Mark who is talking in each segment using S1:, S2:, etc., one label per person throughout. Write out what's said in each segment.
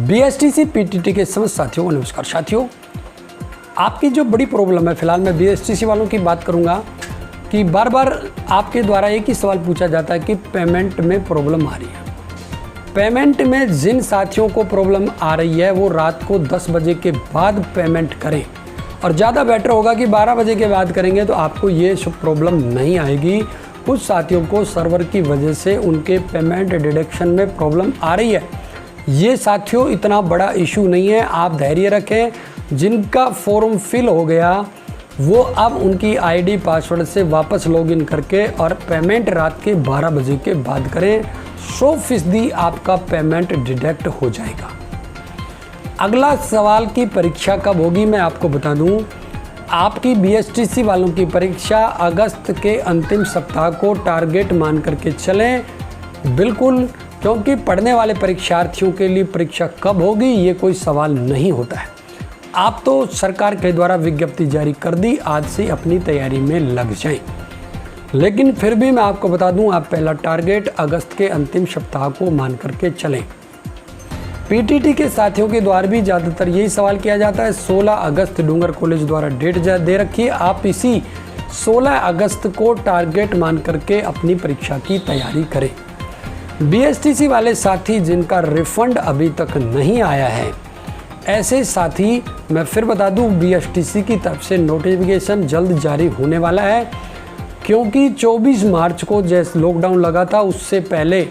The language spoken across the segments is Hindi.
S1: बीएसटीसी पीटीटी के समस्त साथियों को नमस्कार। साथियों, आपकी जो बड़ी प्रॉब्लम है, फिलहाल मैं बीएसटीसी वालों की बात करूंगा कि बार बार आपके द्वारा एक ही सवाल पूछा जाता है कि पेमेंट में प्रॉब्लम आ रही है। पेमेंट में जिन साथियों को प्रॉब्लम आ रही है वो रात को 10 बजे के बाद पेमेंट करें, और ज़्यादा बेटर होगा कि 12 बजे के बाद करेंगे तो आपको ये प्रॉब्लम नहीं आएगी। कुछ साथियों को सर्वर की वजह से उनके पेमेंट डिडक्शन में प्रॉब्लम आ रही है। ये साथियों इतना बड़ा इशू नहीं है, आप धैर्य रखें। जिनका फॉर्म फिल हो गया वो अब उनकी आईडी पासवर्ड से वापस लॉगिन करके और पेमेंट रात के 12 बजे के बाद करें। 100% आपका पेमेंट डिडक्ट हो जाएगा। अगला सवाल की परीक्षा कब होगी मैं आपको बता दूं। आपकी बीएसटीसी वालों की परीक्षा अगस्त के अंतिम सप्ताह को टारगेट मान करके चलें, बिल्कुल, क्योंकि पढ़ने वाले परीक्षार्थियों के लिए परीक्षा कब होगी ये कोई सवाल नहीं होता है। आप तो सरकार के द्वारा विज्ञप्ति जारी कर दी, आज से अपनी तैयारी में लग जाएं। लेकिन फिर भी मैं आपको बता दूं, आप पहला टारगेट अगस्त के अंतिम सप्ताह को मान करके चलें। पीटीटी के साथियों के द्वारा भी ज़्यादातर यही सवाल किया जाता है। 16 अगस्त डूंगर कॉलेज द्वारा डेट दे रखी है, आप इसी 16 अगस्त को टारगेट मान करके अपनी परीक्षा की तैयारी करें। बीएसटीसी वाले साथी जिनका रिफंड अभी तक नहीं आया है, ऐसे साथी मैं फिर बता दूं, बीएसटीसी की तरफ से नोटिफिकेशन जल्द जारी होने वाला है, क्योंकि 24 मार्च को जैसे लॉकडाउन लगा था उससे पहले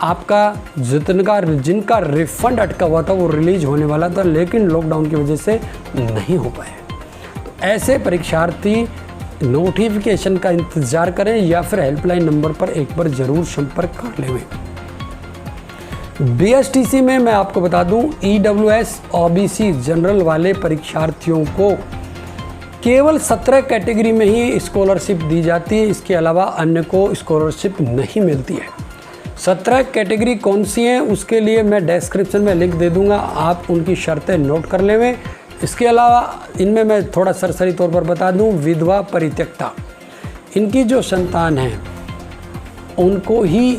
S1: आपका जिनका रिफंड अटका हुआ था वो रिलीज होने वाला था, लेकिन लॉकडाउन की वजह से नहीं हो पाया। तो ऐसे परीक्षार्थी नोटिफिकेशन का इंतज़ार करें या फिर हेल्पलाइन नंबर पर एक बार ज़रूर संपर्क कर लें। बीएसटीसी में मैं आपको बता दूं, ईडब्ल्यूएस ओबीसी जनरल वाले परीक्षार्थियों को केवल 17 कैटेगरी में ही स्कॉलरशिप दी जाती है, इसके अलावा अन्य को स्कॉलरशिप नहीं मिलती है। 17 कैटेगरी कौन सी हैं उसके लिए मैं डिस्क्रिप्शन में लिंक दे दूंगा, आप उनकी शर्तें नोट कर लें। इसके अलावा इनमें मैं थोड़ा सरसरी तौर पर बता दूं, विधवा परित्यक्ता, इनकी जो संतान है उनको ही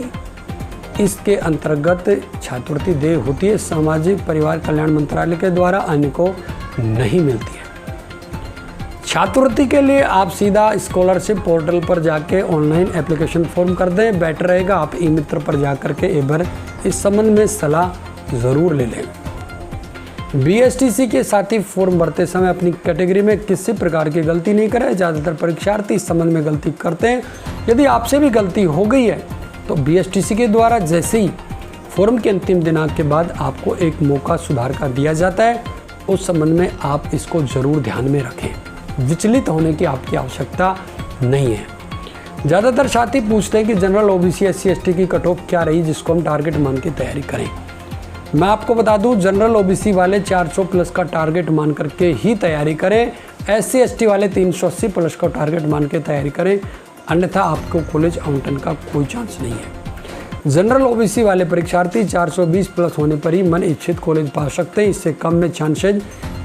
S1: इसके अंतर्गत छात्रवृत्ति देय होती है, सामाजिक परिवार कल्याण मंत्रालय के द्वारा, अन्य को नहीं मिलती है। छात्रवृत्ति के लिए आप सीधा स्कॉलरशिप पोर्टल पर जाके ऑनलाइन एप्लीकेशन फॉर्म कर दें, बेटर रहेगा। आप ई मित्र पर जाकर के एक बार इस संबंध में सलाह ज़रूर ले लें। बीएसटीसी के साथी फॉर्म भरते समय अपनी कैटेगरी में किसी प्रकार की गलती नहीं करें। ज़्यादातर परीक्षार्थी इस संबंध में गलती करते हैं। यदि आपसे भी गलती हो गई है तो बीएसटीसी के द्वारा जैसे ही फॉर्म के अंतिम दिनांक के बाद आपको एक मौका सुधार का दिया जाता है, उस संबंध में आप इसको ज़रूर ध्यान में रखें। विचलित होने की आपकी आवश्यकता नहीं है। ज़्यादातर साथी पूछते हैं कि जनरल ओबीसी एससी एसटी की कट ऑफ क्या रही जिसको हम टारगेट मान के तैयारी करें। मैं आपको बता दूं, जनरल ओबीसी वाले 400 प्लस का टारगेट मान करके ही तैयारी करें। एससी एसटी वाले 380 प्लस का टारगेट मान के तैयारी करें, अन्यथा आपको कॉलेज आवंटन का कोई चांस नहीं है। जनरल ओबीसी वाले परीक्षार्थी 420 प्लस होने पर ही मन इच्छित कॉलेज पा सकते हैं, इससे कम में चांसेज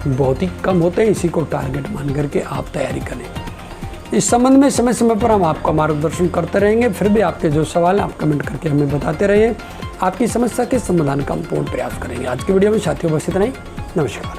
S1: बहुत ही कम होते हैं। इसी को टारगेट मान करके आप तैयारी करें। इस संबंध में समय समय पर हम आपका मार्गदर्शन करते रहेंगे। फिर भी आपके जो सवाल हैं आप कमेंट करके हमें बताते रहिए। आपकी समस्या के समाधान का हम पूर्ण प्रयास करेंगे। आज की वीडियो में साथियों बस इतना ही। नमस्कार।